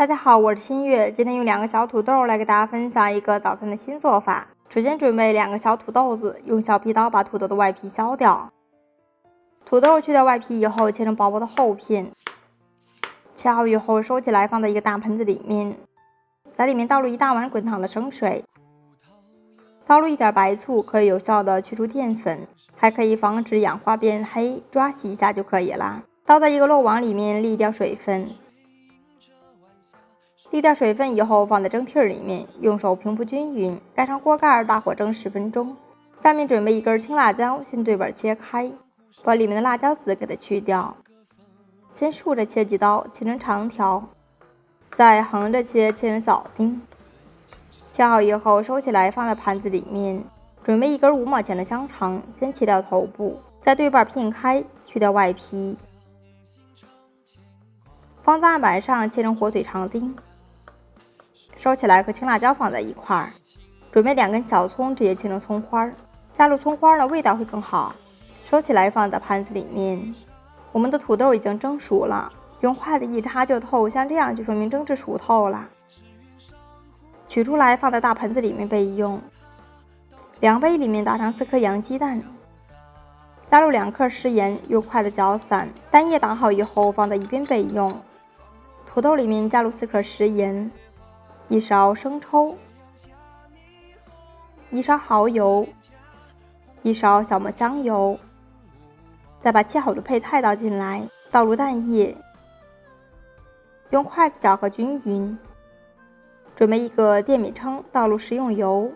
大家好，我是新月，今天用2个小土豆来给大家分享一个早餐的新做法。首先准备2个小土豆子，用小皮刀把土豆的外皮削掉。土豆去掉外皮以后，切成薄薄的厚片。切好以后收起来，放在一个大盆子里面，在里面倒入1大碗滚烫的生水，倒入一点白醋，可以有效的去除淀粉，还可以防止氧化变黑，抓洗一下就可以了。倒在一个漏网里面沥掉水分。沥掉水分以后，放在蒸屉里面，用手平铺均匀，盖上锅盖，大火蒸10分钟。下面准备一根青辣椒，先对半切开，把里面的辣椒籽给它去掉。先竖着切几刀，切成长条，再横着切成小丁。切好以后收起来，放在盘子里面。准备一根5毛钱的香肠，先切掉头部，再对半片开，去掉外皮，放在案板上切成火腿肠丁。收起来和青辣椒放在一块儿，准备2根小葱，直接切成葱花，加入葱花呢，味道会更好。收起来放在盘子里面。我们的土豆已经蒸熟了，用筷子一插就透，像这样就说明蒸至熟透了。取出来放在大盆子里面备用。2杯里面打上4颗洋鸡蛋，加入2克食盐，用筷子搅散，蛋液打好以后放在一边备用。土豆里面加入4克食盐，1勺生抽，1勺蚝油，1勺小磨香油，再把切好的配菜倒进来，倒入蛋液，用筷子搅和均匀。准备一个电米铛，倒入食用油，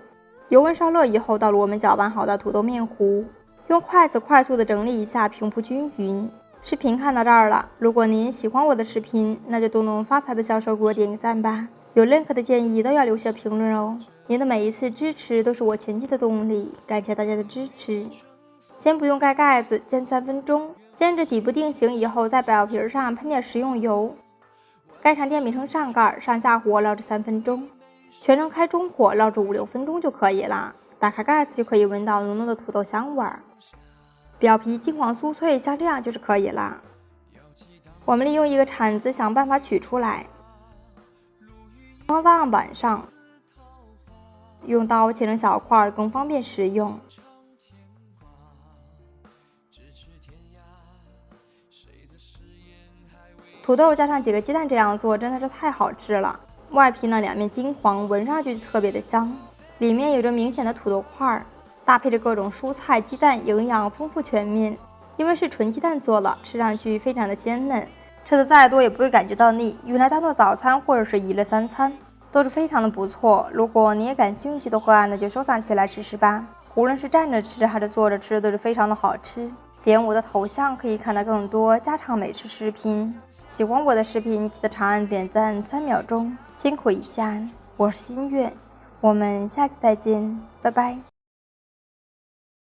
油温烧热以后，倒入我们搅拌好的土豆面糊，用筷子快速的整理一下，平铺均匀。视频看到这儿了，如果您喜欢我的视频，那就动动发财的小手给我点个赞吧。有任何的建议都要留下评论哦，您的每一次支持都是我前进的动力，感谢大家的支持。先不用盖盖子，煎3分钟，煎至底部定型以后，在表皮上喷点食用油，盖上电米铛上盖，上下火烙至3分钟，全程开中火烙至5-6分钟就可以了。打开盖子就可以闻到浓浓的土豆香味儿，表皮金黄酥脆，像这样就是可以了。我们利用一个铲子想办法取出来，放在案板上，用刀切成小块更方便食用。土豆加上几个鸡蛋，这样做真的是太好吃了。外皮呢2面金黄，闻上去就特别的香，里面有着明显的土豆块，搭配着各种蔬菜、鸡蛋，营养丰富全面。因为是纯鸡蛋做的，吃上去非常的鲜嫩，吃的再多也不会感觉到腻，用来当做早餐或者是一日3餐都是非常的不错。如果你也感兴趣的话，那就收藏起来试试吧。无论是站着吃还是坐着吃，都是非常的好吃。点我的头像可以看到更多家常美食视频。喜欢我的视频记得长按点赞3秒钟，辛苦一下。我是新月，我们下期再见，拜拜。